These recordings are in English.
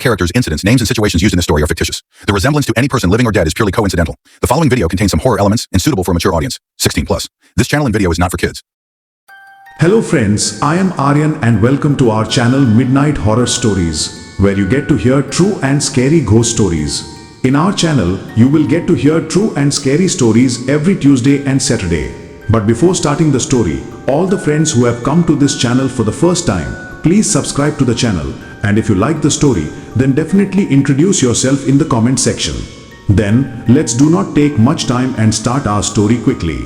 characters, incidents, names, and situations used in this story are fictitious. The resemblance to any person living or dead is purely coincidental. The following video contains some horror elements and suitable for a mature audience, 16 plus. This channel and video is not for kids. Hello friends, I am Aryan and welcome to our channel Midnight Horror Stories, where you get to hear true and scary ghost stories. In our channel, you will get to hear true and scary stories every Tuesday and Saturday. But before starting the story, all the friends who have come to this channel for the first time, please subscribe to the channel, and if you like the story, then definitely introduce yourself in the comment section. Then, let's do not take much time and start our story quickly.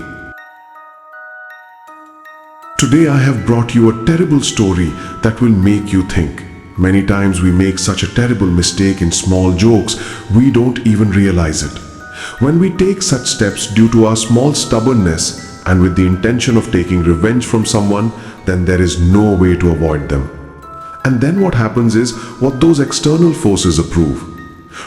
Today I have brought you a terrible story that will make you think. Many times we make such a terrible mistake in small jokes, we don't even realize it. When we take such steps due to our small stubbornness and with the intention of taking revenge from someone, then there is no way to avoid them. And then what happens is what those external forces approve.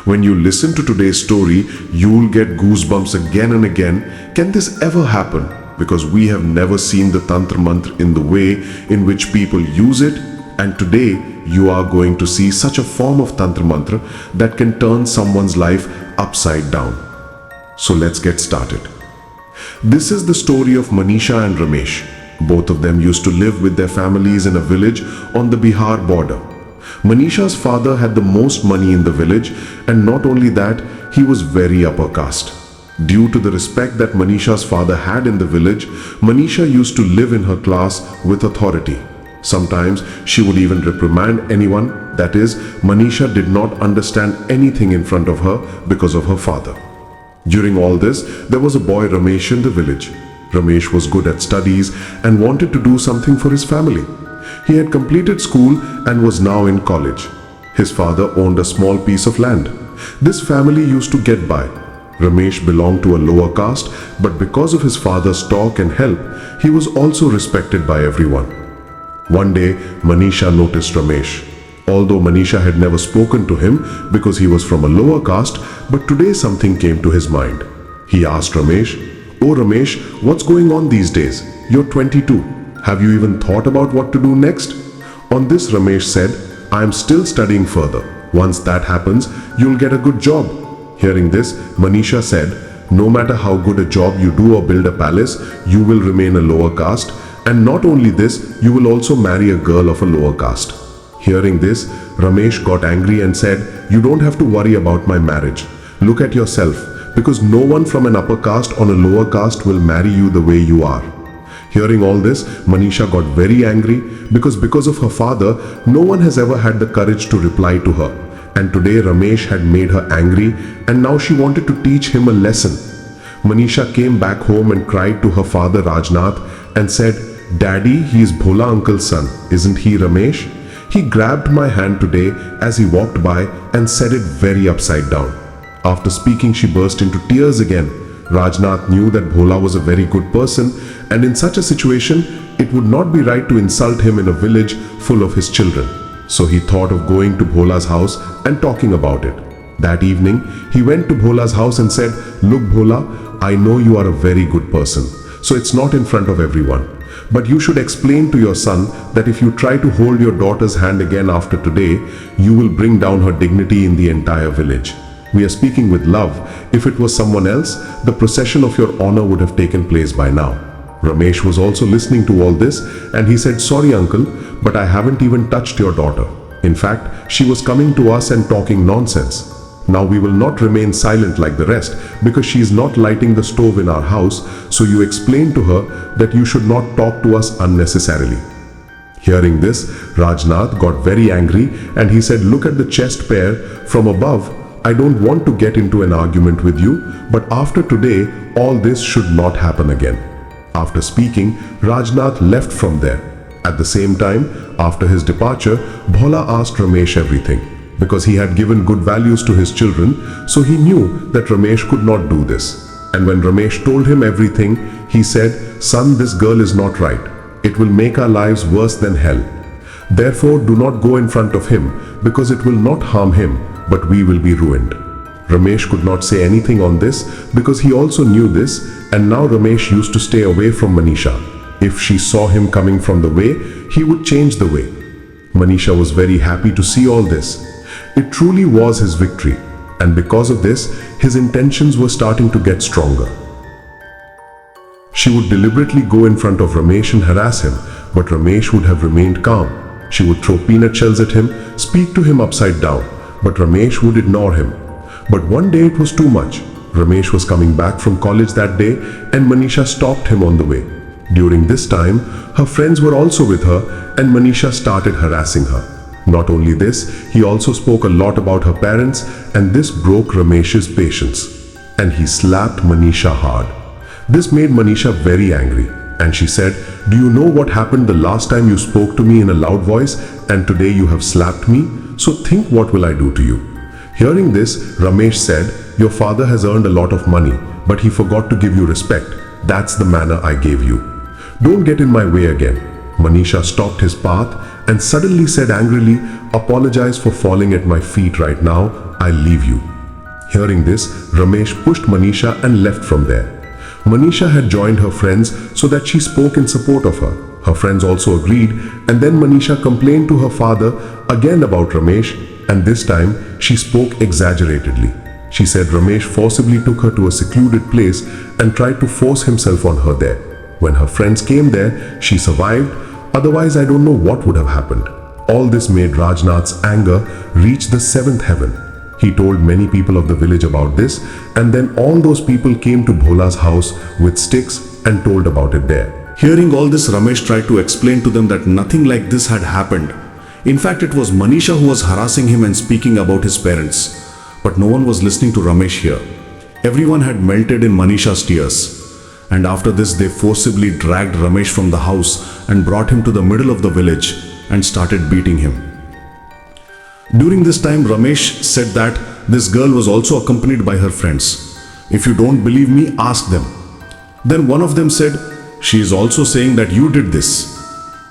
When you listen to today's story, you'll get goosebumps again and again. Can this ever happen? Because we have never seen the Tantra Mantra in the way in which people use it, and today you are going to see such a form of Tantra Mantra that can turn someone's life upside down. So let's get started. This is the story of Manisha and Ramesh. Both of them used to live with their families in a village on the Bihar border. Manisha's father had the most money in the village, and not only that, he was very upper caste. Due to the respect that Manisha's father had in the village, Manisha used to live in her class with authority. Sometimes she would even reprimand anyone, that is, Manisha did not understand anything in front of her because of her father. During all this, there was a boy Ramesh in the village. Ramesh was good at studies and wanted to do something for his family. He had completed school and was now in college. His father owned a small piece of land. This family used to get by. Ramesh belonged to a lower caste, but because of his father's talk and help, he was also respected by everyone. One day, Manisha noticed Ramesh. Although Manisha had never spoken to him because he was from a lower caste, but today something came to his mind. He asked Ramesh, "Oh Ramesh, what's going on these days? You're 22. Have you even thought about what to do next?" On this, Ramesh said, "I am still studying further. Once that happens, you'll get a good job." Hearing this, Manisha said, "No matter how good a job you do or build a palace, you will remain a lower caste, and not only this, you will also marry a girl of a lower caste." Hearing this, Ramesh got angry and said, "You don't have to worry about my marriage. Look at yourself, because no one from an upper caste or a lower caste will marry you the way you are." Hearing all this, Manisha got very angry because of her father, no one has ever had the courage to reply to her. And today Ramesh had made her angry, and now she wanted to teach him a lesson. Manisha came back home and cried to her father Rajnath and said, "Daddy, he is Bhola uncle's son, isn't he Ramesh? He grabbed my hand today as he walked by and said it very upside down." After speaking, she burst into tears again. Rajnath knew that Bhola was a very good person, and in such a situation, it would not be right to insult him in a village full of his children. So he thought of going to Bhola's house and talking about it. That evening, he went to Bhola's house and said, "Look Bhola, I know you are a very good person, so it's not in front of everyone. But you should explain to your son that if you try to hold your daughter's hand again after today, you will bring down her dignity in the entire village. We are speaking with love. If it was someone else, the procession of your honor would have taken place by now." Ramesh was also listening to all this, and he said, "Sorry uncle, but I haven't even touched your daughter. In fact, she was coming to us and talking nonsense. Now we will not remain silent like the rest because she is not lighting the stove in our house, so you explain to her that you should not talk to us unnecessarily." Hearing this, Rajnath got very angry and he said, "Look at the chest pair from above. I don't want to get into an argument with you, but after today, all this should not happen again." After speaking, Rajnath left from there. At the same time, after his departure, Bhola asked Ramesh everything. Because he had given good values to his children, so he knew that Ramesh could not do this. And when Ramesh told him everything, he said, "Son, this girl is not right. It will make our lives worse than hell. Therefore, do not go in front of him, because it will not harm him, but we will be ruined." Ramesh could not say anything on this because he also knew this, and now Ramesh used to stay away from Manisha. If she saw him coming from the way, he would change the way. Manisha was very happy to see all this. It truly was his victory, and because of this, his intentions were starting to get stronger. She would deliberately go in front of Ramesh and harass him, but Ramesh would have remained calm. She would throw peanut shells at him, speak to him upside down, but Ramesh would ignore him. But one day it was too much. Ramesh was coming back from college that day, and Manisha stopped him on the way. During this time, her friends were also with her, and Manisha started harassing her. Not only this, he also spoke a lot about her parents, and this broke Ramesh's patience. And he slapped Manisha hard. This made Manisha very angry, and she said, "Do you know what happened the last time you spoke to me in a loud voice, and today you have slapped me? So think, what will I do to you?" Hearing this, Ramesh said, "Your father has earned a lot of money, but he forgot to give you respect. That's the manner I gave you. Don't get in my way again." Manisha stopped his path and suddenly said angrily, "Apologize for falling at my feet right now. I leave you." Hearing this, Ramesh pushed Manisha and left from there. Manisha had joined her friends so that she spoke in support of her. Her friends also agreed, and then Manisha complained to her father again about Ramesh, and this time she spoke exaggeratedly. She said Ramesh forcibly took her to a secluded place and tried to force himself on her there. When her friends came there, she survived. Otherwise, I don't know what would have happened. All this made Rajnath's anger reach the seventh heaven. He told many people of the village about this, and then all those people came to Bhola's house with sticks and told about it there. Hearing all this, Ramesh tried to explain to them that nothing like this had happened. In fact, it was Manisha who was harassing him and speaking about his parents. But no one was listening to Ramesh here. Everyone had melted in Manisha's tears. And after this, they forcibly dragged Ramesh from the house and brought him to the middle of the village and started beating him. During this time, Ramesh said that this girl was also accompanied by her friends. "If you don't believe me, ask them." Then one of them said, "She is also saying that you did this."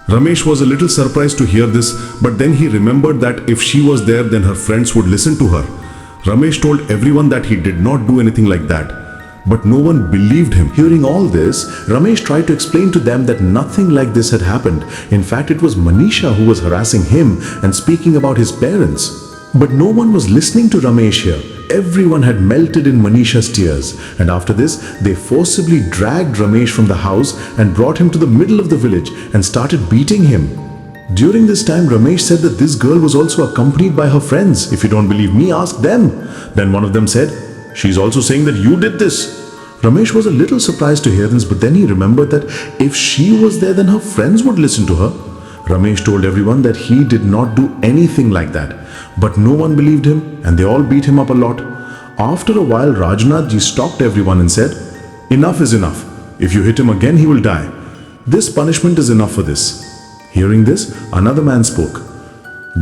Ramesh was a little surprised to hear this, but then he remembered that if she was there, then her friends would listen to her. Ramesh told everyone that he did not do anything like that, but no one believed him. Hearing all this, Ramesh tried to explain to them that nothing like this had happened. In fact, it was Manisha who was harassing him and speaking about his parents. But no one was listening to Ramesh here. Everyone had melted in Manisha's tears, and after this, they forcibly dragged Ramesh from the house and brought him to the middle of the village and started beating him. During this time, Ramesh said that this girl was also accompanied by her friends. "If you don't believe me, ask them." Then one of them said, "She's also saying that you did this." Ramesh was a little surprised to hear this, but then he remembered that if she was there, then her friends would listen to her. Ramesh told everyone that he did not do anything like that, but no one believed him, and they all beat him up a lot. After a while, Rajnathji stopped everyone and said, "Enough is enough. If you hit him again, he will die. This punishment is enough for this." Hearing this, another man spoke.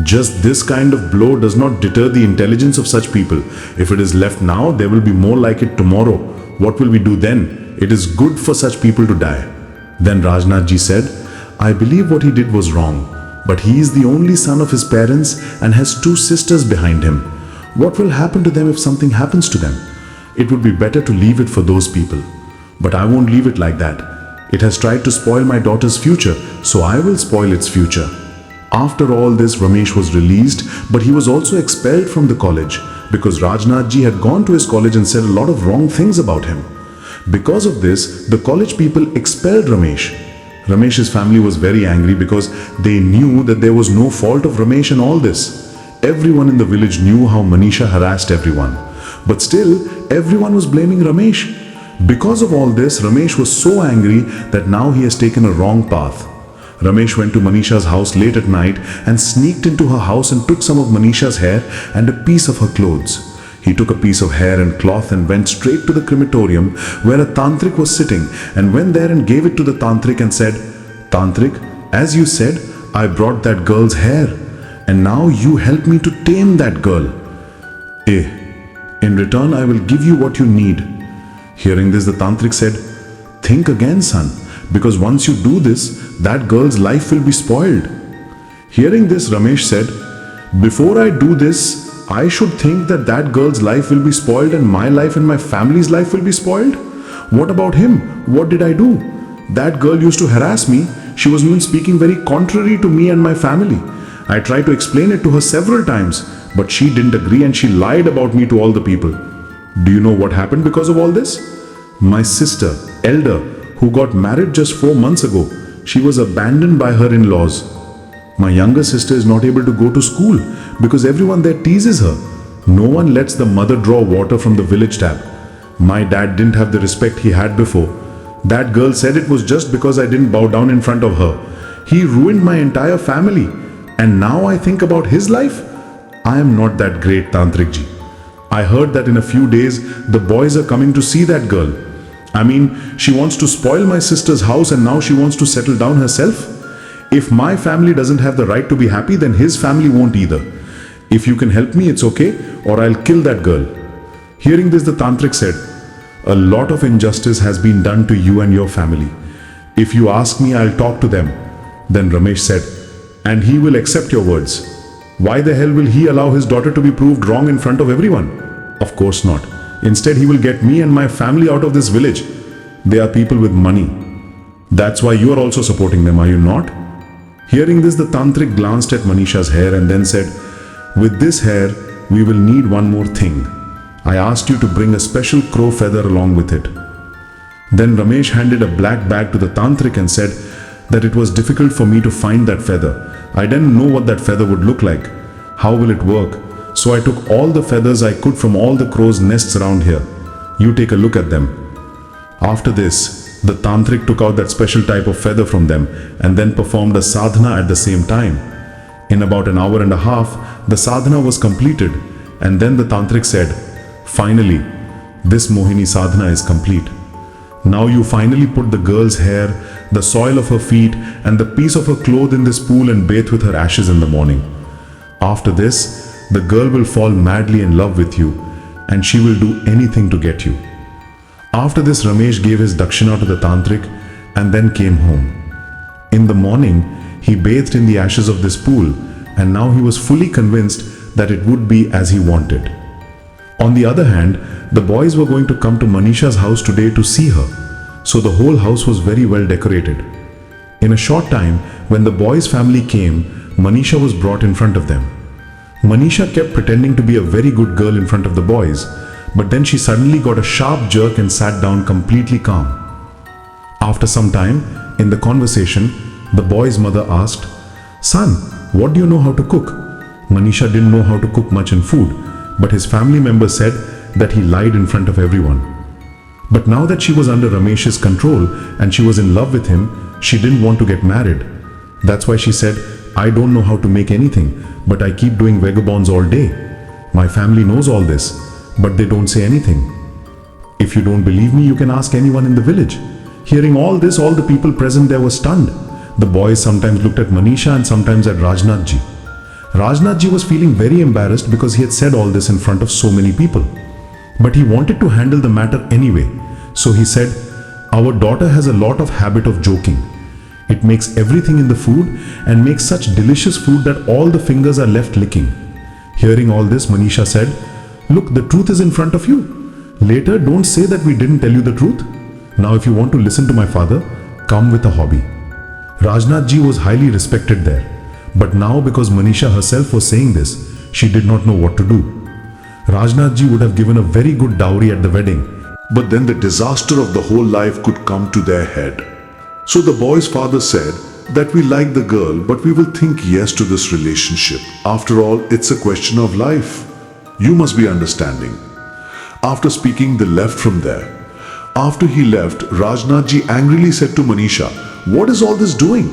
"Just this kind of blow does not deter the intelligence of such people. If it is left now, there will be more like it tomorrow. What will we do then? It is good for such people to die." Then Rajnathji said, "I believe what he did was wrong, but he is the only son of his parents and has 2 sisters behind him. What will happen to them if something happens to them? It would be better to leave it for those people. But I won't leave it like that. It has tried to spoil my daughter's future, so I will spoil its future." After all this, Ramesh was released, but he was also expelled from the college because Rajnathji had gone to his college and said a lot of wrong things about him. Because of this, the college people expelled Ramesh. Ramesh's family was very angry because they knew that there was no fault of Ramesh in all this. Everyone in the village knew how Manisha harassed everyone. But still, everyone was blaming Ramesh. Because of all this, Ramesh was so angry that now he has taken a wrong path. Ramesh went to Manisha's house late at night and sneaked into her house and took some of Manisha's hair and a piece of her clothes. He took a piece of hair and cloth and went straight to the crematorium where a tantric was sitting, and went there and gave it to the tantric and said, "Tantric, as you said, I brought that girl's hair, and now you help me to tame that girl. In return, I will give you what you need." Hearing this, the tantric said, "Think again, son, because once you do this, that girl's life will be spoiled." Hearing this, Ramesh said, "Before I do this, I should think that that girl's life will be spoiled and my life and my family's life will be spoiled. What about him? What did I do? That girl used to harass me. She was even speaking very contrary to me and my family. I tried to explain it to her several times, but she didn't agree and she lied about me to all the people. Do you know what happened because of all this? My sister, Elder, who got married just 4 months ago, she was abandoned by her in-laws. My younger sister is not able to go to school because everyone there teases her. No one lets the mother draw water from the village tap. My dad didn't have the respect he had before. That girl said it was just because I didn't bow down in front of her. He ruined my entire family. And now I think about his life. I am not that great, Tantrik ji. I heard that in a few days, the boys are coming to see that girl. I mean, she wants to spoil my sister's house and now she wants to settle down herself. If my family doesn't have the right to be happy, then his family won't either. If you can help me, it's okay, or I'll kill that girl. Hearing this, the Tantrik said, a lot of injustice has been done to you and your family. If you ask me, I'll talk to them. Then Ramesh said, and he will accept your words. Why the hell will he allow his daughter to be proved wrong in front of everyone? Of course not. Instead, he will get me and my family out of this village. They are people with money. That's why you are also supporting them, are you not? Hearing this, the Tantrik glanced at Manisha's hair and then said, with this hair, we will need one more thing. I asked you to bring a special crow feather along with it. Then Ramesh handed a black bag to the Tantrik and said that it was difficult for me to find that feather. I didn't know what that feather would look like. How will it work? So I took all the feathers I could from all the crows' nests around here. You take a look at them. After this, the Tantrik took out that special type of feather from them and then performed a sadhana at the same time. In about an hour and a half, the sadhana was completed, and then the Tantrik said, finally, this Mohini sadhana is complete. Now you finally put the girl's hair, the soil of her feet, and the piece of her cloth in this pool and bathe with her ashes in the morning. After this, the girl will fall madly in love with you, and she will do anything to get you. After this, Ramesh gave his dakshina to the Tantrik and then came home. In the morning, he bathed in the ashes of this pool, and now he was fully convinced that it would be as he wanted. On the other hand, the boys were going to come to Manisha's house today to see her, so the whole house was very well decorated. In a short time, when the boys' family came, Manisha was brought in front of them. Manisha kept pretending to be a very good girl in front of the boys, but then she suddenly got a sharp jerk and sat down completely calm. After some time, in the conversation, the boy's mother asked, son, what do you know how to cook? Manisha didn't know how to cook much in food, but his family members said that he lied in front of everyone. But now that she was under Ramesh's control and she was in love with him, she didn't want to get married. That's why she said, I don't know how to make anything, but I keep doing vagabonds all day. My family knows all this, but they don't say anything. If you don't believe me, you can ask anyone in the village. Hearing all this, all the people present there were stunned. The boys sometimes looked at Manisha and sometimes at Rajnath ji. Rajnath ji was feeling very embarrassed because he had said all this in front of so many people. But he wanted to handle the matter anyway. So he said, our daughter has a lot of habit of joking. It makes everything in the food and makes such delicious food that all the fingers are left licking. Hearing all this, Manisha said, look, the truth is in front of you. Later, don't say that we didn't tell you the truth. Now, if you want to listen to my father, come with a hobby. Rajnath ji was highly respected there. But now, because Manisha herself was saying this, she did not know what to do. Rajnath ji would have given a very good dowry at the wedding. But then the disaster of the whole life could come to their head. So the boy's father said that we like the girl, but we will think yes to this relationship. After all, it's a question of life. You must be understanding. After speaking, they left from there. After he left, Rajnath ji angrily said to Manisha, what is all this doing?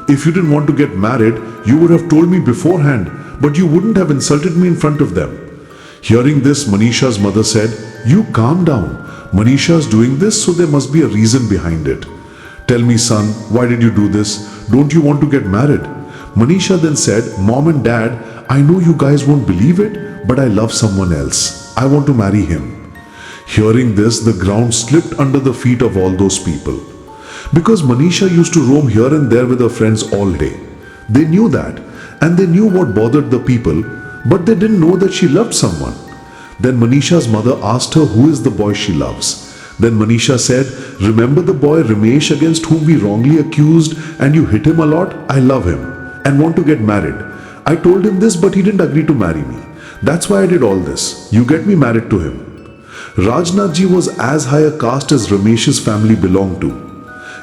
If you didn't want to get married, you would have told me beforehand, but you wouldn't have insulted me in front of them. Hearing this, Manisha's mother said, you calm down. Manisha is doing this, so there must be a reason behind it. Tell me, son, why did you do this? Don't you want to get married? Manisha then said, Mom and Dad, I know you guys won't believe it, but I love someone else. I want to marry him. Hearing this, the ground slipped under the feet of all those people. Because Manisha used to roam here and there with her friends all day. They knew that, and they knew what bothered the people, but they didn't know that she loved someone. Then Manisha's mother asked her who is the boy she loves. Then Manisha said, remember the boy Ramesh against whom we wrongly accused and you hit him a lot? I love him and want to get married. I told him this, but he didn't agree to marry me. That's why I did all this. You get me married to him. Rajnath ji was as high a caste as Ramesh's family belonged to.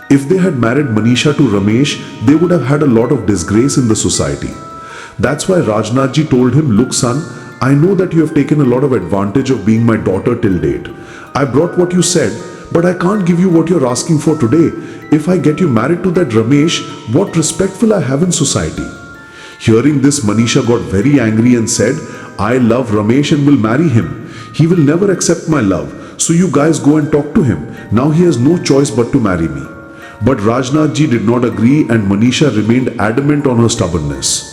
If they had married Manisha to Ramesh, they would have had a lot of disgrace in the society. That's why Rajnath ji told him, look son, I know that you have taken a lot of advantage of being my daughter till date. I brought what you said, but I can't give you what you're asking for today. If I get you married to that Ramesh, what respect will I have in society? Hearing this, Manisha got very angry and said, I love Ramesh and will marry him. He will never accept my love. So you guys go and talk to him. Now he has no choice but to marry me. But Rajnath ji did not agree and Manisha remained adamant on her stubbornness.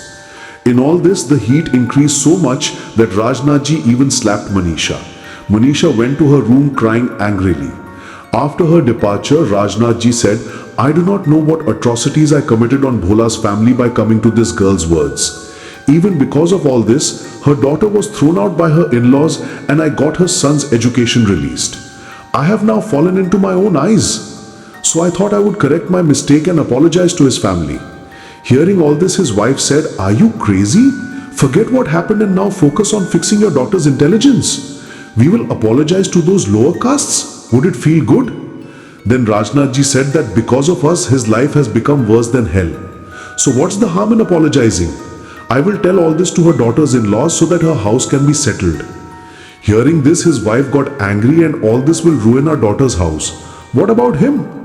In all this, the heat increased so much that Rajnath ji even slapped Manisha. Manisha went to her room crying angrily. After her departure, Rajnath ji said, I do not know what atrocities I committed on Bhola's family by coming to this girl's words. Even because of all this, her daughter was thrown out by her in-laws and I got her son's education released. I have now fallen into my own eyes. So I thought I would correct my mistake and apologize to his family. Hearing all this, his wife said, Are you crazy? Forget what happened and now focus on fixing your daughter's intelligence. We will apologize to those lower castes. Would it feel good? Then Rajnath ji said that because of us, his life has become worse than hell. So what's the harm in apologizing? I will tell all this to her daughter's in-laws so that her house can be settled. Hearing this, his wife got angry and all this will ruin our daughter's house. What about him?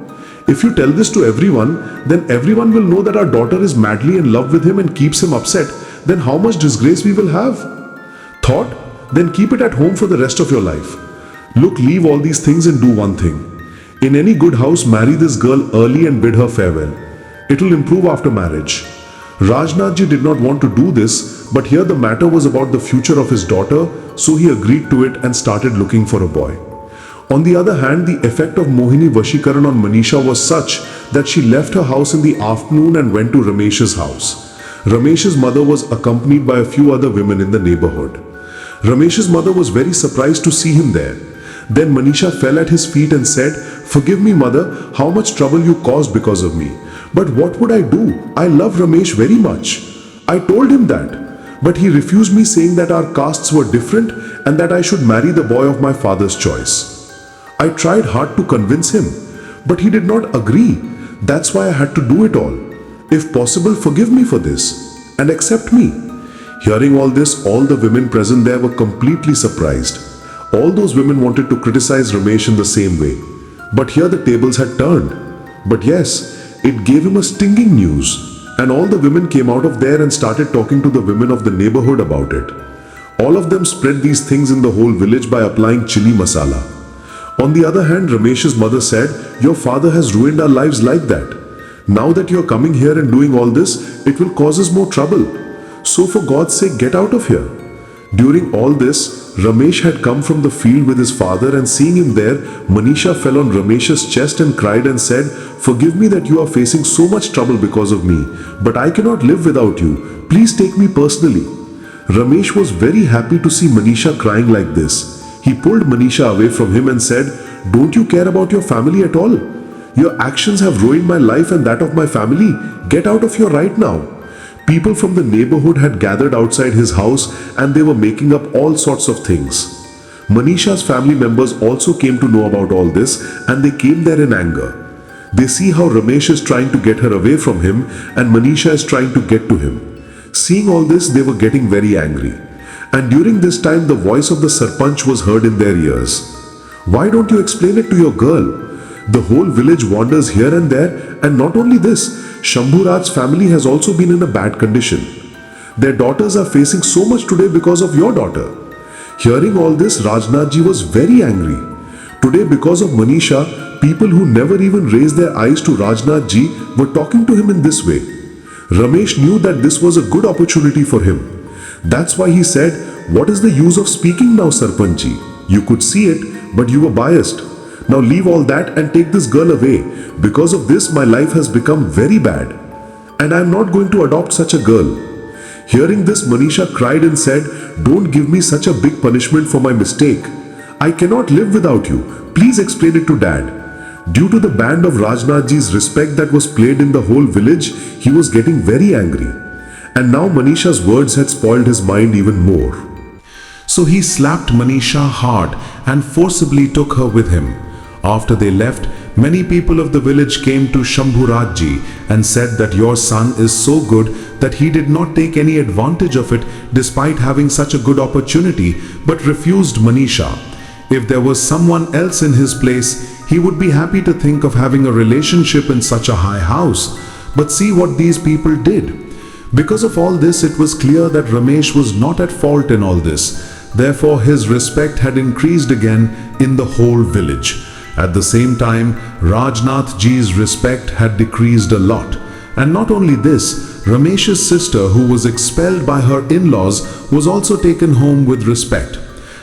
If you tell this to everyone, then everyone will know that our daughter is madly in love with him and keeps him upset. Then how much disgrace we will have? Thought? Then keep it at home for the rest of your life. Look, leave all these things and do one thing. In any good house, marry this girl early and bid her farewell. It will improve after marriage. Rajnath ji did not want to do this, but here the matter was about the future of his daughter, so he agreed to it and started looking for a boy. On the other hand, the effect of Mohini Vashikaran on Manisha was such that she left her house in the afternoon and went to Ramesh's house. Ramesh's mother was accompanied by a few other women in the neighborhood. Ramesh's mother was very surprised to see him there. Then Manisha fell at his feet and said, Forgive me, mother, how much trouble you caused because of me. But what would I do? I love Ramesh very much. I told him that. But he refused me, saying that our castes were different and that I should marry the boy of my father's choice. I tried hard to convince him, but he did not agree. That's why I had to do it all. If possible, forgive me for this and accept me. Hearing all this, all the women present there were completely surprised. All those women wanted to criticize Ramesh in the same way. But here the tables had turned. But yes, it gave him a stinging news. And all the women came out of there and started talking to the women of the neighborhood about it. All of them spread these things in the whole village by applying chili masala. On the other hand, Ramesh's mother said, Your father has ruined our lives like that. Now that you're coming here and doing all this, it will cause us more trouble. So for God's sake, get out of here. During all this, Ramesh had come from the field with his father and seeing him there, Manisha fell on Ramesh's chest and cried and said, Forgive me that you are facing so much trouble because of me, but I cannot live without you. Please take me personally. Ramesh was very happy to see Manisha crying like this. He pulled Manisha away from him and said, Don't you care about your family at all? Your actions have ruined my life and that of my family. Get out of here right now. People from the neighborhood had gathered outside his house and they were making up all sorts of things. Manisha's family members also came to know about all this and they came there in anger. They see how Ramesh is trying to get her away from him and Manisha is trying to get to him. Seeing all this, they were getting very angry. And during this time, the voice of the Sarpanch was heard in their ears. Why don't you explain it to your girl? The whole village wanders here and there, and not only this, Shambhuraj's family has also been in a bad condition. Their daughters are facing so much today because of your daughter. Hearing all this, Rajnath ji was very angry. Today, because of Manisha, people who never even raised their eyes to Rajnath ji were talking to him in this way. Ramesh knew that this was a good opportunity for him. That's why he said, What is the use of speaking now, Sarpanchi? You could see it, but you were biased. Now leave all that and take this girl away. Because of this, my life has become very bad. And I am not going to adopt such a girl. Hearing this, Manisha cried and said, Don't give me such a big punishment for my mistake. I cannot live without you. Please explain it to Dad. Due to the band of Rajnath ji's respect that was played in the whole village, he was getting very angry. And now Manisha's words had spoiled his mind even more. So he slapped Manisha hard and forcibly took her with him. After they left, many people of the village came to Shambhurajji and said that your son is so good that he did not take any advantage of it despite having such a good opportunity, but refused Manisha. If there was someone else in his place, he would be happy to think of having a relationship in such a high house. But see what these people did. Because of all this, it was clear that Ramesh was not at fault in all this. Therefore, his respect had increased again in the whole village. At the same time, Rajnath Ji's respect had decreased a lot. And not only this, Ramesh's sister, who was expelled by her in-laws, was also taken home with respect.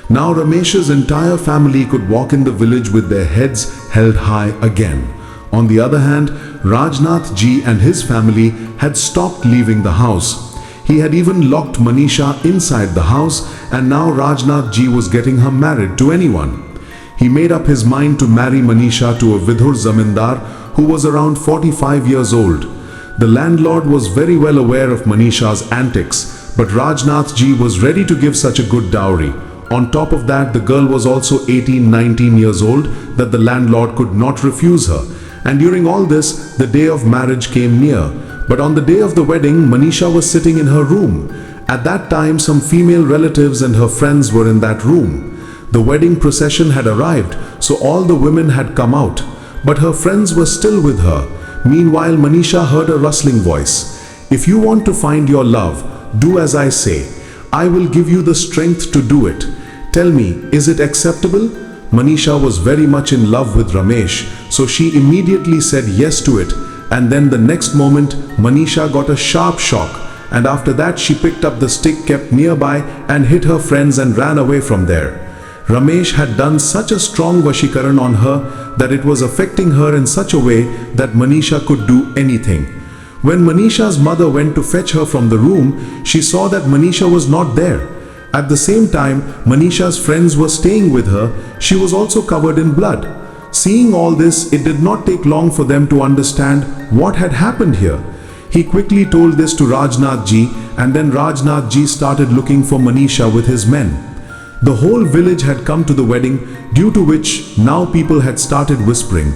Now Ramesh's entire family could walk in the village with their heads held high again. On the other hand, Rajnath Ji and his family had stopped leaving the house. He had even locked Manisha inside the house, and now Rajnath Ji was getting her married to anyone. He made up his mind to marry Manisha to a Vidhur Zamindar who was around 45 years old. The landlord was very well aware of Manisha's antics, but Rajnath Ji was ready to give such a good dowry. On top of that, the girl was also 18-19 years old that the landlord could not refuse her. And during all this, the day of marriage came near. But on the day of the wedding, Manisha was sitting in her room. At that time, some female relatives and her friends were in that room. The wedding procession had arrived, so all the women had come out. But her friends were still with her. Meanwhile, Manisha heard a rustling voice. "If you want to find your love, do as I say. I will give you the strength to do it. Tell me, is it acceptable?" Manisha was very much in love with Ramesh, so she immediately said yes to it. And then the next moment, Manisha got a sharp shock, and after that she picked up the stick kept nearby and hit her friends and ran away from there. Ramesh had done such a strong Vashikaran on her that it was affecting her in such a way that Manisha could do anything. When Manisha's mother went to fetch her from the room, she saw that Manisha was not there. At the same time, Manisha's friends were staying with her. She was also covered in blood. Seeing all this, it did not take long for them to understand what had happened here. He quickly told this to Rajnath Ji, and then Rajnath Ji started looking for Manisha with his men. The whole village had come to the wedding, due to which now people had started whispering.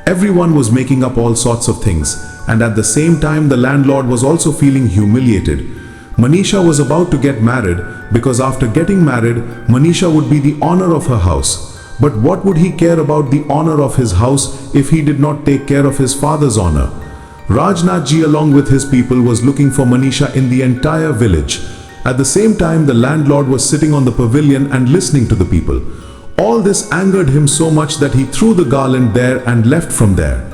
Everyone was making up all sorts of things, and at the same time the landlord was also feeling humiliated. Manisha was about to get married because after getting married, Manisha would be the honor of her house. But what would he care about the honor of his house if he did not take care of his father's honor? Rajnath Ji along with his people was looking for Manisha in the entire village. At the same time, the landlord was sitting on the pavilion and listening to the people. All this angered him so much that he threw the garland there and left from there.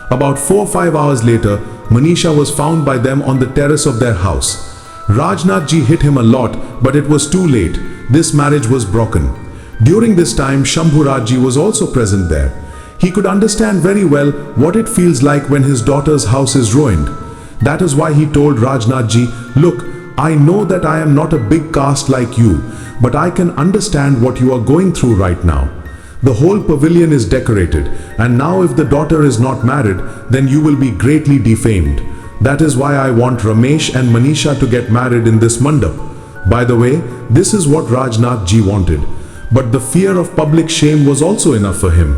About 4-5 hours later, Manisha was found by them on the terrace of their house. Rajnath Ji hit him a lot, but it was too late. This marriage was broken. During this time, Shambhurajji was also present there. He could understand very well what it feels like when his daughter's house is ruined. That is why he told Rajnath Ji, "Look, I know that I am not a big caste like you, but I can understand what you are going through right now. The whole pavilion is decorated, and now if the daughter is not married, then you will be greatly defamed. That is why I want Ramesh and Manisha to get married in this mandap." By the way, this is what Rajnath Ji wanted. But the fear of public shame was also enough for him.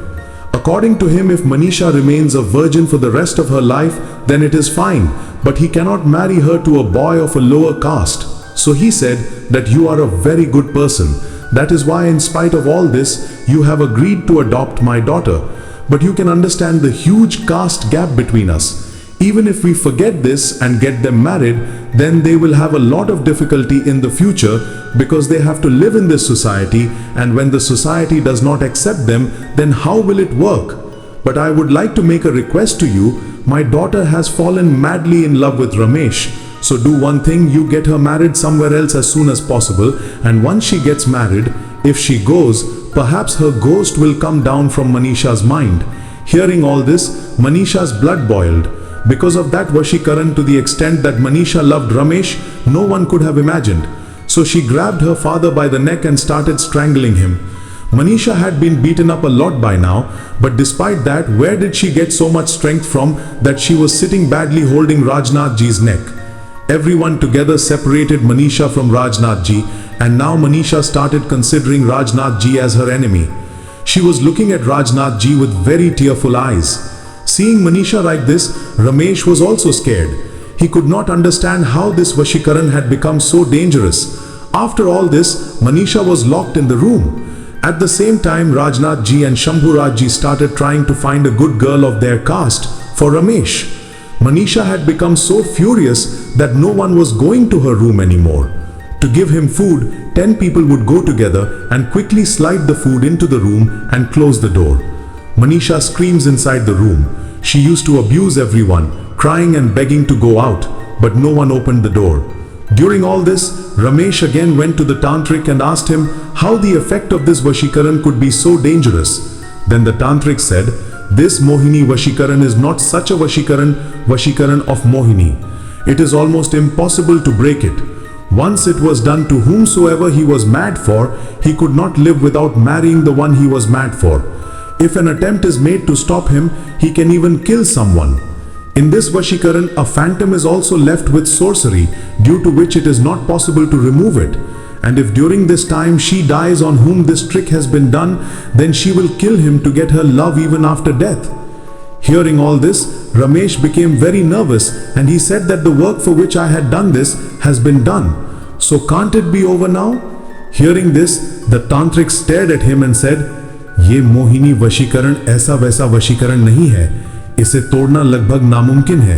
According to him, if Manisha remains a virgin for the rest of her life, then it is fine, but he cannot marry her to a boy of a lower caste. So he said that you are a very good person. That is why in spite of all this, you have agreed to adopt my daughter. But you can understand the huge caste gap between us. Even if we forget this and get them married, then they will have a lot of difficulty in the future because they have to live in this society, and when the society does not accept them, then how will it work? But I would like to make a request to you. My daughter has fallen madly in love with Ramesh. So do one thing, you get her married somewhere else as soon as possible, and once she gets married, if she goes, perhaps her ghost will come down from Manisha's mind. Hearing all this, Manisha's blood boiled. Because of that Vashikaran to the extent that Manisha loved Ramesh, no one could have imagined. So she grabbed her father by the neck and started strangling him. Manisha had been beaten up a lot by now, but despite that, where did she get so much strength from that she was sitting badly holding Rajnath Ji's neck? Everyone together separated Manisha from Rajnath ji, and now Manisha started considering Rajnath ji as her enemy. She was looking at Rajnath ji with very tearful eyes. Seeing Manisha like this, Ramesh was also scared. He could not understand how this Vashikaran had become so dangerous. After all this, Manisha was locked in the room. At the same time, Rajnath ji and Shambhuraj ji started trying to find a good girl of their caste for Ramesh. Manisha had become so furious that no one was going to her room anymore. To give him food, 10 people would go together and quickly slide the food into the room and close the door. Manisha screams inside the room. She used to abuse everyone, crying and begging to go out, but no one opened the door. During all this, Ramesh again went to the tantric and asked him how the effect of this Vashikaran could be so dangerous. Then the tantric said, "This Mohini Vashikaran is not such a Vashikaran of Mohini. It is almost impossible to break it. Once it was done to whomsoever he was mad for, he could not live without marrying the one he was mad for. If an attempt is made to stop him, he can even kill someone. In this Vashikaran, a phantom is also left with sorcery, due to which it is not possible to remove it. And if during this time she dies on whom this trick has been done, then she will kill him to get her love even after death." Hearing all this, Ramesh became very nervous and he said that the work for which I had done this has been done. So can't it be over now? Hearing this, the tantric stared at him and said, "ये मोहिनी वशीकरण ऐसा वैसा वशीकरण नहीं है. इसे तोड़ना लगभग नामुमकिन है.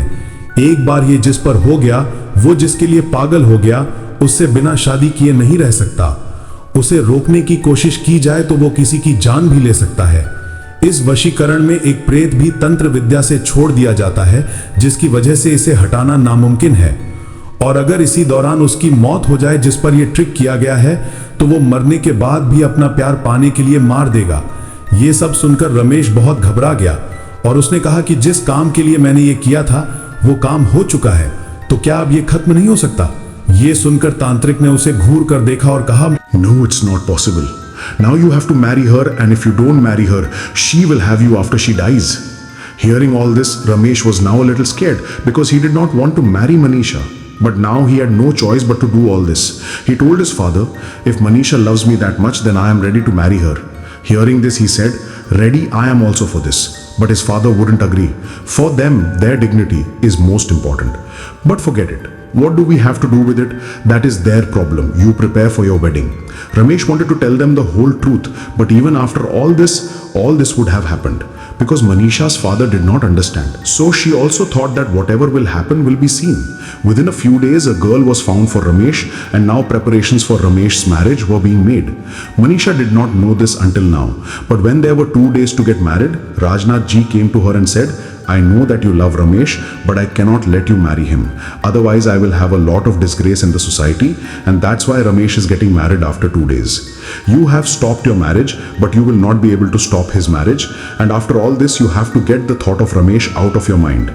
एक बार ये जिस पर हो गया, वो जिसके लिए पागल हो गया, उससे बिना शादी किए नहीं रह सकता. उसे रोकने की कोशिश की जाए तो वो किसी की जान भी ले सकता है. इस वशीकरण में एक प्रेत भी तंत्र विद्या से छोड़ दिया जाता है, जिसकी वजह से इसे हटाना नामुमकिन है. और अगर इसी दौरान उसकी मौत हो जाए जिस पर यह ट्रिक किया गया है, तो वो मरने के बाद भी अपना प्यार पाने के लिए मार देगा." ये सब सुनकर रमेश बहुत घबरा गया और उसने कहा कि जिस काम के लिए मैंने ये किया था, वो काम हो चुका है, तो क्या अब ये खत्म नहीं हो सकता? ये सुनकर तांत्रिक ने उसे घूर कर देखा और कहा, No, it's not possible. Now you have to marry her, and if you don't marry her, she will have you after she dies. Hearing all this, Ramesh was now a little scared because he did not want to marry Manisha. But now he had no choice but to do all this. He told his father, "If Manisha loves me that much, then I am ready to marry her." Hearing this, he said, "Ready, I am also for this." But his father wouldn't agree. For them, their dignity is most important. But forget it. What do we have to do with it? That is their problem. You prepare for your wedding. Ramesh wanted to tell them the whole truth, but even after all this would have happened. Because Manisha's father did not understand. So she also thought that whatever will happen will be seen. Within a few days, a girl was found for Ramesh, and now preparations for Ramesh's marriage were being made. Manisha did not know this until now, but when there were 2 days to get married, Rajnath ji came to her and said, "I know that you love Ramesh, but I cannot let you marry him. Otherwise, I will have a lot of disgrace in the society, and that's why Ramesh is getting married after 2 days. You have stopped your marriage, but you will not be able to stop his marriage, and after all this, you have to get the thought of Ramesh out of your mind."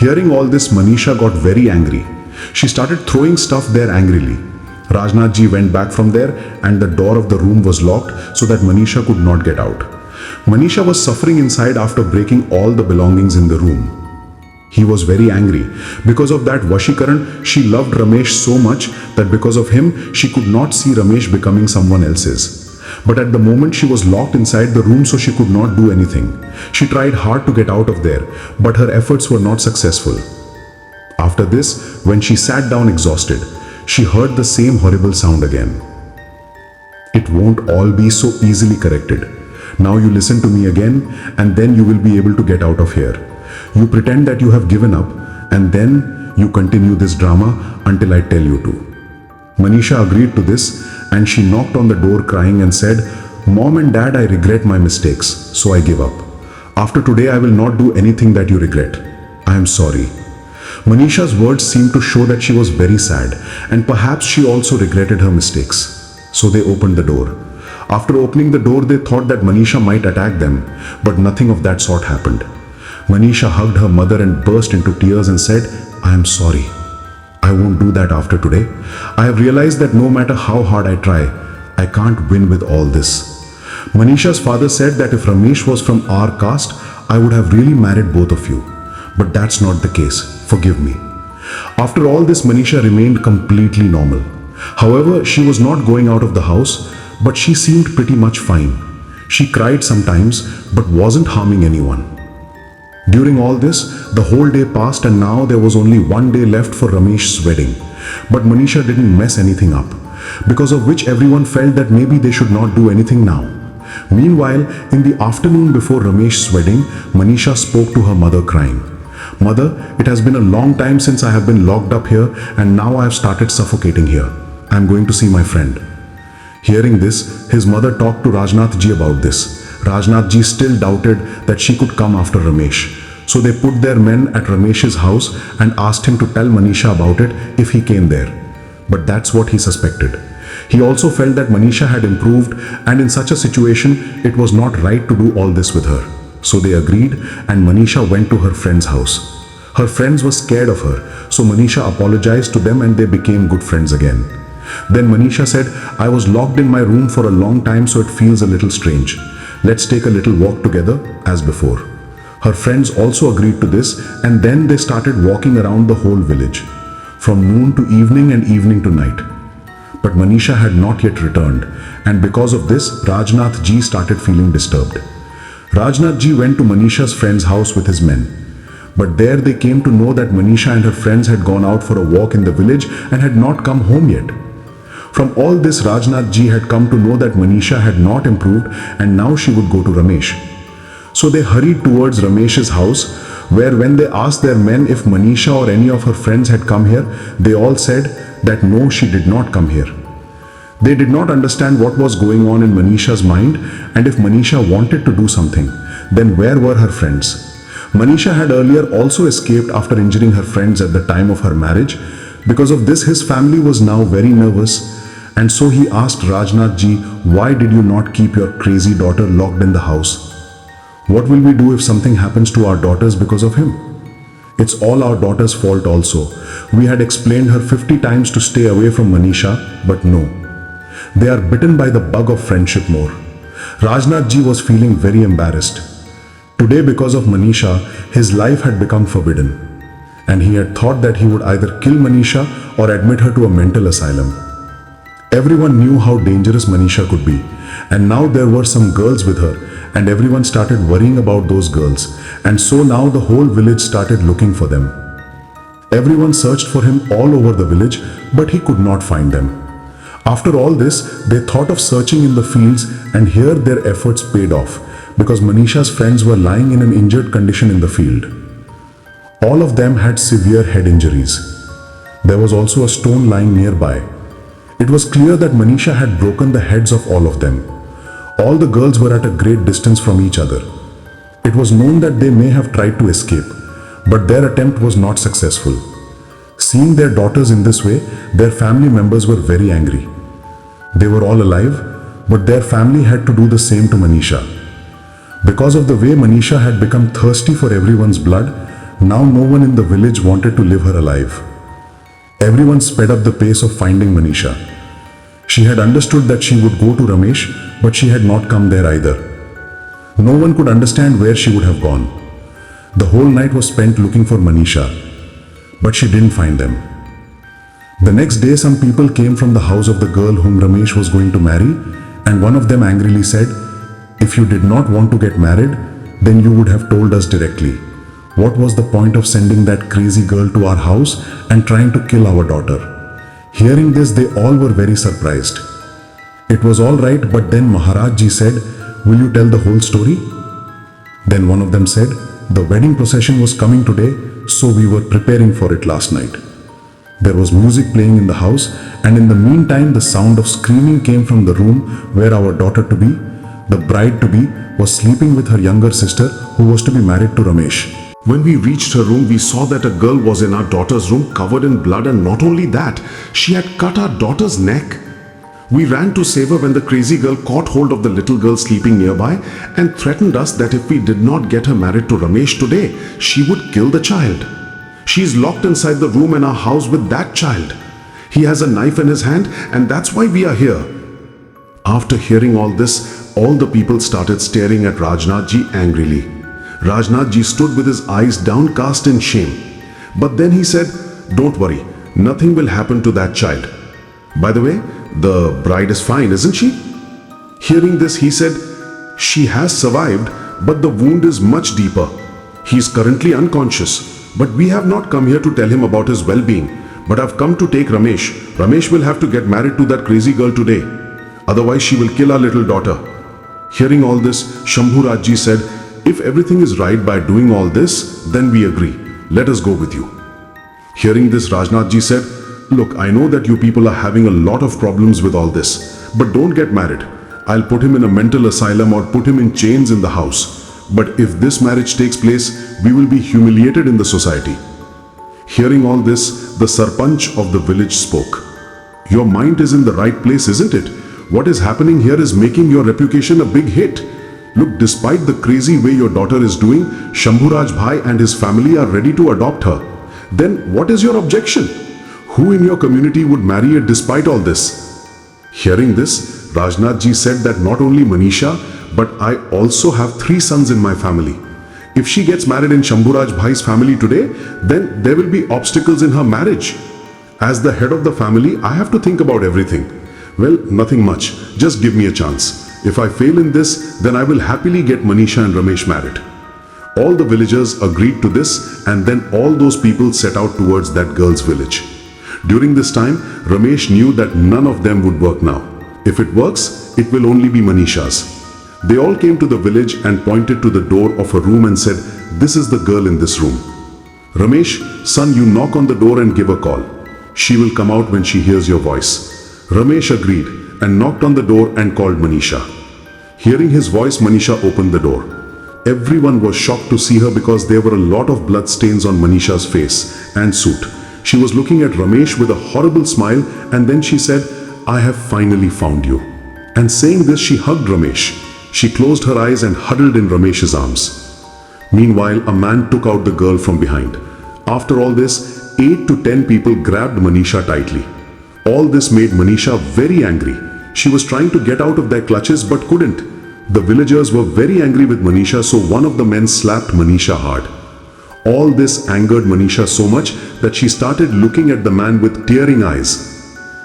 Hearing all this, Manisha got very angry. She started throwing stuff there angrily. Rajnath ji went back from there, and the door of the room was locked so that Manisha could not get out. Manisha was suffering inside after breaking all the belongings in the room. He was very angry. Because of that Vashikaran, she loved Ramesh so much that because of him, she could not see Ramesh becoming someone else's. But at the moment she was locked inside the room, so she could not do anything. She tried hard to get out of there, but her efforts were not successful. After this, when she sat down exhausted, she heard the same horrible sound again. It won't all be so easily corrected. Now you listen to me again, and then you will be able to get out of here. You pretend that you have given up, and then you continue this drama until I tell you to. Manisha agreed to this, and she knocked on the door crying and said, "Mom and Dad, I regret my mistakes, so I give up. After today, I will not do anything that you regret. I am sorry." Manisha's words seemed to show that she was very sad, and perhaps she also regretted her mistakes. So they opened the door. After opening the door, they thought that Manisha might attack them, but nothing of that sort happened. Manisha hugged her mother and burst into tears and said, "I am sorry. I won't do that after today. I have realized that no matter how hard I try, I can't win with all this." Manisha's father said that if Ramesh was from our caste, I would have really married both of you. But that's not the case. Forgive me. After all this, Manisha remained completely normal. However, she was not going out of the house, but she seemed pretty much fine. She cried sometimes, but wasn't harming anyone. During all this, the whole day passed and now there was only one day left for Ramesh's wedding. But Manisha didn't mess anything up, because of which everyone felt that maybe they should not do anything now. Meanwhile, in the afternoon before Ramesh's wedding, Manisha spoke to her mother crying. "Mother, it has been a long time since I have been locked up here and now I have started suffocating here. I am going to see my friend." Hearing this, his mother talked to Rajnath ji about this. Rajnath ji still doubted that she could come after Ramesh. So they put their men at Ramesh's house and asked him to tell Manisha about it if he came there. But that's what he suspected. He also felt that Manisha had improved, and in such a situation, it was not right to do all this with her. So they agreed, and Manisha went to her friend's house. Her friends were scared of her, so Manisha apologized to them and they became good friends again. Then Manisha said, "I was locked in my room for a long time, so it feels a little strange. Let's take a little walk together as before." Her friends also agreed to this, and then they started walking around the whole village, from noon to evening and evening to night. But Manisha had not yet returned, and because of this, Rajnath ji started feeling disturbed. Rajnath ji went to Manisha's friend's house with his men. But there they came to know that Manisha and her friends had gone out for a walk in the village and had not come home yet. From all this, Rajnath ji had come to know that Manisha had not improved and now she would go to Ramesh. So they hurried towards Ramesh's house, where when they asked their men if Manisha or any of her friends had come here, they all said that no, she did not come here. They did not understand what was going on in Manisha's mind, and if Manisha wanted to do something, then where were her friends? Manisha had earlier also escaped after injuring her friends at the time of her marriage. Because of this, his family was now very nervous, and so he asked Rajnath ji, "Why did you not keep your crazy daughter locked in the house? What will we do if something happens to our daughters because of him? It's all our daughter's fault also. We had explained her 50 times to stay away from Manisha, but no. They are bitten by the bug of friendship more." Rajnath ji was feeling very embarrassed. Today, because of Manisha, his life had become forbidden, and he had thought that he would either kill Manisha or admit her to a mental asylum. Everyone knew how dangerous Manisha could be, and now there were some girls with her, and everyone started worrying about those girls, and so now the whole village started looking for them. Everyone searched for him all over the village, but he could not find them. After all this, they thought of searching in the fields, and here their efforts paid off, because Manisha's friends were lying in an injured condition in the field. All of them had severe head injuries. There was also a stone lying nearby. It was clear that Manisha had broken the heads of all of them. All the girls were at a great distance from each other. It was known that they may have tried to escape, but their attempt was not successful. Seeing their daughters in this way, their family members were very angry. They were all alive, but their family had to do the same to Manisha. Because of the way Manisha had become thirsty for everyone's blood, now no one in the village wanted to leave her alive. Everyone sped up the pace of finding Manisha. She had understood that she would go to Ramesh, but she had not come there either. No one could understand where she would have gone. The whole night was spent looking for Manisha, but she didn't find them. The next day, some people came from the house of the girl whom Ramesh was going to marry, and one of them angrily said, "If you did not want to get married, then you would have told us directly. What was the point of sending that crazy girl to our house and trying to kill our daughter?" Hearing this, they all were very surprised. It was all right, but then Maharaj ji said, "Will you tell the whole story?" Then one of them said, "The wedding procession was coming today, so we were preparing for it last night. There was music playing in the house, and in the meantime the sound of screaming came from the room where our daughter-to-be, the bride-to-be, was sleeping with her younger sister who was to be married to Ramesh. When we reached her room, we saw that a girl was in our daughter's room covered in blood, and not only that, she had cut our daughter's neck. We ran to save her when the crazy girl caught hold of the little girl sleeping nearby and threatened us that if we did not get her married to Ramesh today, she would kill the child. She is locked inside the room in our house with that child. He has a knife in his hand, and that's why we are here." After hearing all this, all the people started staring at Rajnath ji angrily. Rajnath ji stood with his eyes downcast in shame. But then he said, "Don't worry, nothing will happen to that child. By the way, the bride is fine, isn't she?" Hearing this, he said, "She has survived, but the wound is much deeper. He is currently unconscious, but we have not come here to tell him about his well-being, but I've come to take Ramesh. Ramesh will have to get married to that crazy girl today. Otherwise, she will kill our little daughter." Hearing all this, Shambhu Rajji said, "If everything is right by doing all this, then we agree. Let us go with you." Hearing this, Rajnath Ji said, "Look, I know that you people are having a lot of problems with all this, but don't get married. I'll put him in a mental asylum or put him in chains in the house. But if this marriage takes place, we will be humiliated in the society." Hearing all this, the Sarpanch of the village spoke. "Your mind is in the right place, isn't it? What is happening here is making your reputation a big hit. Look, despite the crazy way your daughter is doing, Shambhuraj Bhai and his family are ready to adopt her. Then what is your objection? Who in your community would marry her despite all this?" Hearing this, Rajnath Ji said that not only Manisha, but I also have 3 sons in my family. If she gets married in Shambhuraj Bhai's family today, then there will be obstacles in her marriage. As the head of the family, I have to think about everything. Well, nothing much. Just give me a chance. If I fail in this, then I will happily get Manisha and Ramesh married. All the villagers agreed to this, and then all those people set out towards that girl's village. During this time, Ramesh knew that none of them would work now. If it works, it will only be Manisha's. They all came to the village and pointed to the door of a room and said, "This is the girl in this room. Ramesh, son, you knock on the door and give a call. She will come out when she hears your voice." Ramesh agreed and knocked on the door and called Manisha. Hearing his voice, Manisha opened the door. Everyone was shocked to see her because there were a lot of blood stains on Manisha's face and suit. She was looking at Ramesh with a horrible smile, and then she said, "I have finally found you." And saying this, she hugged Ramesh. She closed her eyes and huddled in Ramesh's arms. Meanwhile, a man took out the girl from behind. After all this, 8 to 10 people grabbed Manisha tightly. All this made Manisha very angry. She was trying to get out of their clutches but couldn't. The villagers were very angry with Manisha, so one of the men slapped Manisha hard. All this angered Manisha so much that she started looking at the man with tearing eyes.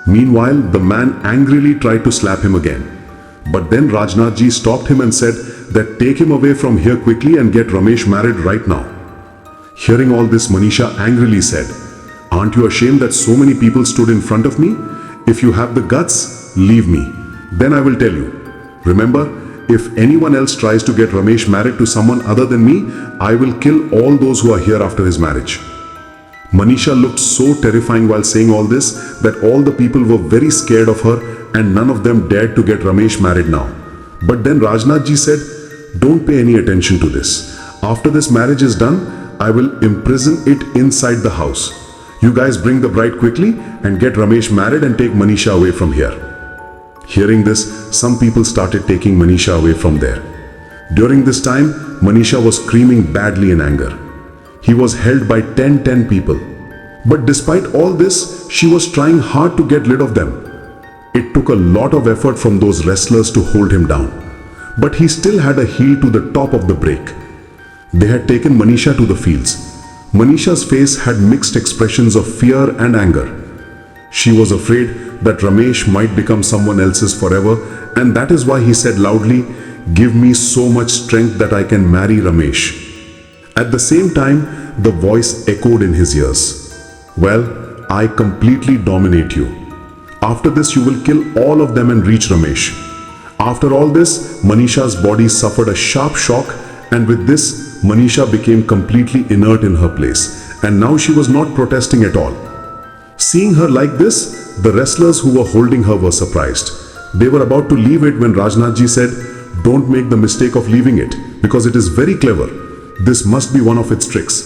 Meanwhile, the man angrily tried to slap him again. But then Rajnath Ji stopped him and said that take him away from here quickly and get Ramesh married right now. Hearing all this, Manisha angrily said, "Aren't you ashamed that so many people stood in front of me? If you have the guts, leave me. Then I will tell you. Remember, if anyone else tries to get Ramesh married to someone other than me, I will kill all those who are here after his marriage." Manisha looked so terrifying while saying all this that all the people were very scared of her and none of them dared to get Ramesh married now. But then Rajnath Ji said, "Don't pay any attention to this. After this marriage is done, I will imprison it inside the house. You guys bring the bride quickly and get Ramesh married and take Manisha away from here." Hearing this, some people started taking Manisha away from there. During this time, Manisha was screaming badly in anger. He was held by 10 people. But despite all this, she was trying hard to get rid of them. It took a lot of effort from those wrestlers to hold him down. But he still had a heel to the top of the break. They had taken Manisha to the fields. Manisha's face had mixed expressions of fear and anger. She was afraid that Ramesh might become someone else's forever, and that is why he said loudly, "Give me so much strength that I can marry Ramesh." At the same time, the voice echoed in his ears, "Well, I completely dominate you. After this, you will kill all of them and reach Ramesh." After all this, Manisha's body suffered a sharp shock, and with this, Manisha became completely inert in her place, and now she was not protesting at all. Seeing her like this, the wrestlers who were holding her were surprised. They were about to leave it when Rajnath Ji said, "Don't make the mistake of leaving it, because it is very clever. This must be one of its tricks."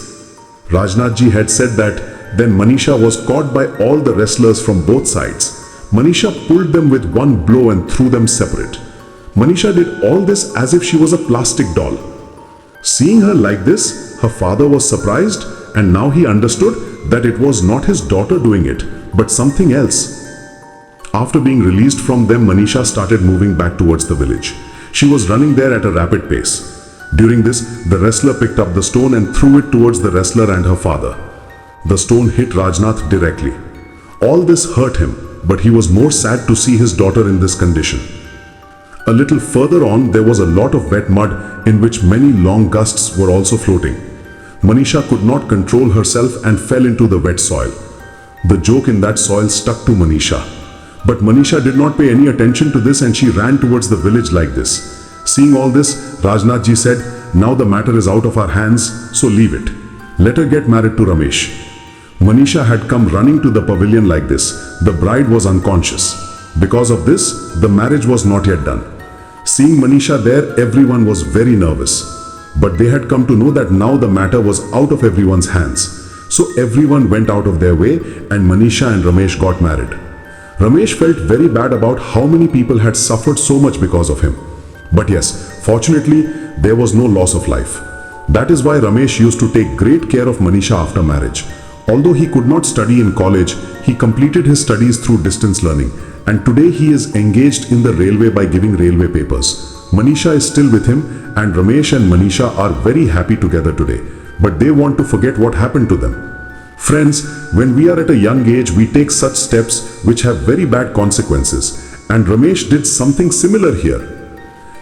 Rajnath Ji had said that. Then Manisha was caught by all the wrestlers from both sides. Manisha pulled them with one blow and threw them separate. Manisha did all this as if she was a plastic doll. Seeing her like this, her father was surprised, and now he understood that it was not his daughter doing it, but something else. After being released from them, Manisha started moving back towards the village. She was running there at a rapid pace. During this, the wrestler picked up the stone and threw it towards the wrestler and her father. The stone hit Rajnath directly. All this hurt him, but he was more sad to see his daughter in this condition. A little further on, there was a lot of wet mud in which many long gusts were also floating. Manisha could not control herself and fell into the wet soil. The joke in that soil stuck to Manisha. But Manisha did not pay any attention to this and she ran towards the village like this. Seeing all this, Rajnath ji said, "Now the matter is out of our hands, so leave it. Let her get married to Ramesh." Manisha had come running to the pavilion like this. The bride was unconscious. Because of this, the marriage was not yet done. Seeing Manisha there, everyone was very nervous. But they had come to know that now the matter was out of everyone's hands. So everyone went out of their way and Manisha and Ramesh got married. Ramesh felt very bad about how many people had suffered so much because of him. But yes, fortunately, there was no loss of life. That is why Ramesh used to take great care of Manisha after marriage. Although he could not study in college, he completed his studies through distance learning. And today he is engaged in the railway by giving railway papers. Manisha is still with him and Ramesh and Manisha are very happy together today. But they want to forget what happened to them. Friends, when we are at a young age, we take such steps which have very bad consequences. And Ramesh did something similar here.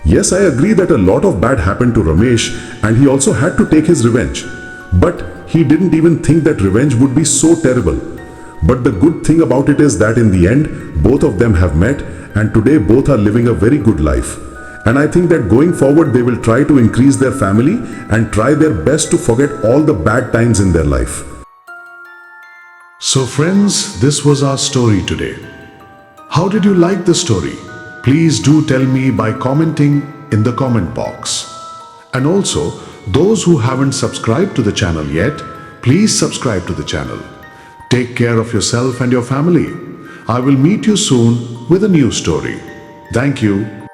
Yes, I agree that a lot of bad happened to Ramesh and he also had to take his revenge. But he didn't even think that revenge would be so terrible. But the good thing about it is that in the end, both of them have met and today both are living a very good life. And I think that going forward, they will try to increase their family and try their best to forget all the bad times in their life. So friends, this was our story today. How did you like the story? Please do tell me by commenting in the comment box. And also, those who haven't subscribed to the channel yet, please subscribe to the channel. Take care of yourself and your family. I will meet you soon with a new story. Thank you.